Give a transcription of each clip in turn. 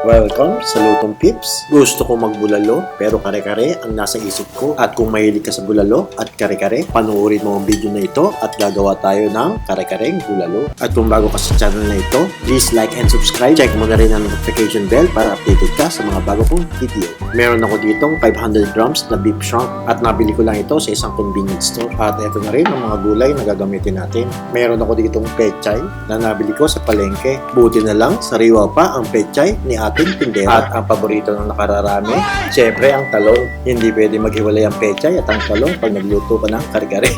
Welcome sa Lutong Pips. Gusto ko magbulalo pero kare-kare ang nasa isip ko. At kung mahilig ka sa bulalo at kare-kare, panoorin mo ang video na ito at gagawa tayo ng kare-kareng bulalo. At kung bago ka sa channel na ito, please like and subscribe. Check mo na rin ang notification bell para updated ka sa mga bago kong video. Meron ako ditong 500 grams na beef shank at nabili ko lang ito sa isang convenience store. At ito na rin ang mga gulay na gagamitin natin. Meron ako ditong pechay na nabili ko sa palengke. Buti na lang, sariwa pa ang pechay ni ating tindera. At ang paborito ng nakararami, syempre ang talong. Hindi pwede maghiwalay ang pechay at ang talong pag nagluto ka ng kare-kare.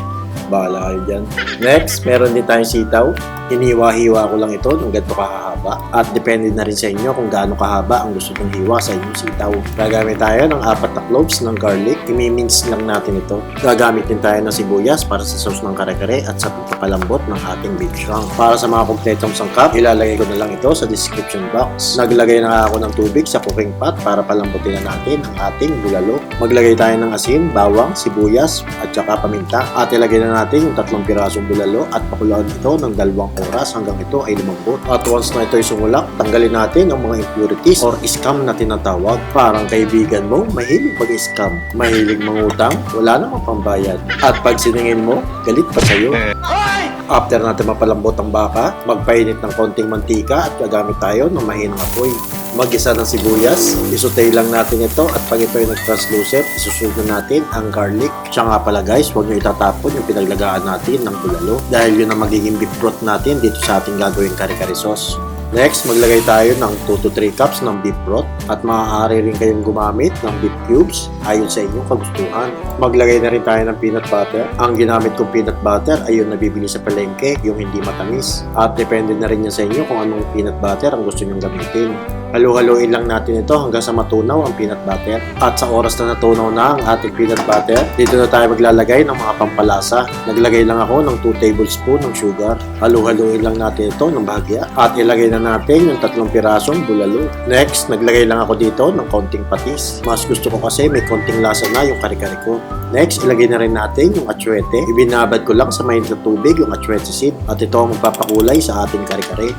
Bahala kayo dyan. Next, meron din tayong sitaw. Hiniwa-hiwa ko lang ito ng ganito kahaba. At depende na rin sa inyo kung gaano kahaba ang gusto kong hiwa sa inyong sitaw. Gagamit tayo ng 4 na cloves ng garlic. Imi-mince lang natin ito. Gagamit din tayo ng sibuyas para sa sauce ng kare-kare at sa pagpapalambot ng ating beef shank. Para sa mga kompletong sangkap, ilalagay ko na lang ito sa description box. Naglagay na ako ng tubig sa cooking pot para palambutin na natin ang ating bulalo. Maglagay tayo ng asin, bawang, sibuyas at saka paminta. At ilagay na natin yung 3 pirasong bulalo at pakuluan ito ng 2 oras hanggang ito ay lumambot. At once na ito ay sumulak, tanggalin natin ang mga impurities or scam na tinatawag. Parang kaibigan mo, mahilig mag-scam, mahilig mangutang, wala namang pambayad. At pag siningin mo, galit pa sa'yo. After natin mapalambot ang baka, magpainit ng konting mantika at gagamit tayo ng mahinang apoy. Mag-isa ng sibuyas, isutay lang natin ito at pag ito ay nag-translucent, isusunod na natin ang garlic. Siya nga pala guys, huwag nyo itatapon yung pinaglagaan natin ng bulalo dahil yun ang magiging beef broth natin dito sa ating gagawing kare-kare sauce. Next, maglagay tayo ng 2 to 3 cups ng beef broth at maaari rin kayong gumamit ng beef cubes ayon sa inyong kagustuhan. Maglagay na rin tayo ng peanut butter. Ang ginamit kong peanut butter ay yung nabibili sa palengke, yung hindi matamis. At depende na rin yan sa inyo kung anong peanut butter ang gusto nyong gamitin. Halu-haluin lang natin ito hanggang sa matunaw ang peanut butter. At sa oras na natunaw na ang ating peanut butter, dito na tayo maglalagay ng mga pampalasa. Naglagay lang ako ng 2 tablespoon ng sugar. Halu-haluin lang natin ito ng bahagya. At ilagay na natin yung 3 pirasong bulalo. Next, naglagay lang ako dito ng konting patis. Mas gusto ko kasi may konting lasa na yung kare-kare ko. Next, ilagay na rin natin yung atsuete. Ibinabad ko lang sa mainit na tubig yung atsuete seed. At ito ang magpapakulay sa ating kare-kare.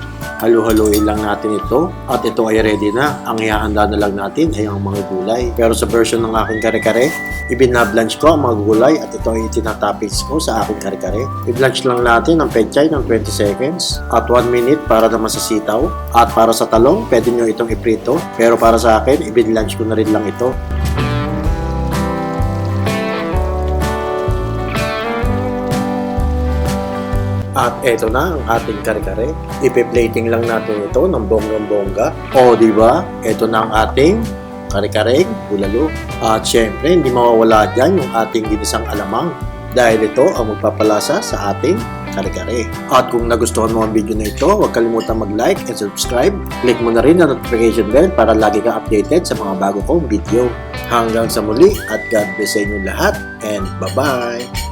Halu-haluin lang natin ito at ito ay ready na. Ang ihahanda na lang natin ay ang mga gulay. Pero sa version ng aking kare-kare, ibinablanch ko ang mga gulay at ito ay itinatapis ko sa aking kare-kare. I-blanch lang natin ang pechay ng 20 seconds at 1 minute para naman sa sitaw. At para sa talong, pwede nyo itong iprito. Pero para sa akin, ibinlanch ko na rin lang ito. At eto na ang ating kare-kare. Ipe-plating lang natin ito ng bonggang-bongga. O diba? Eto na ang ating kare-kareng bulalo. At syempre, hindi mawawala dyan yung ating ginisang alamang. Dahil ito ang magpapalasa sa ating kare-kare. At kung nagustuhan mo ang video na ito, huwag kalimutan mag-like and subscribe. Click mo na rin ang notification bell para lagi kang updated sa mga bago kong video. Hanggang sa muli at God bless sa inyo lahat and bye-bye!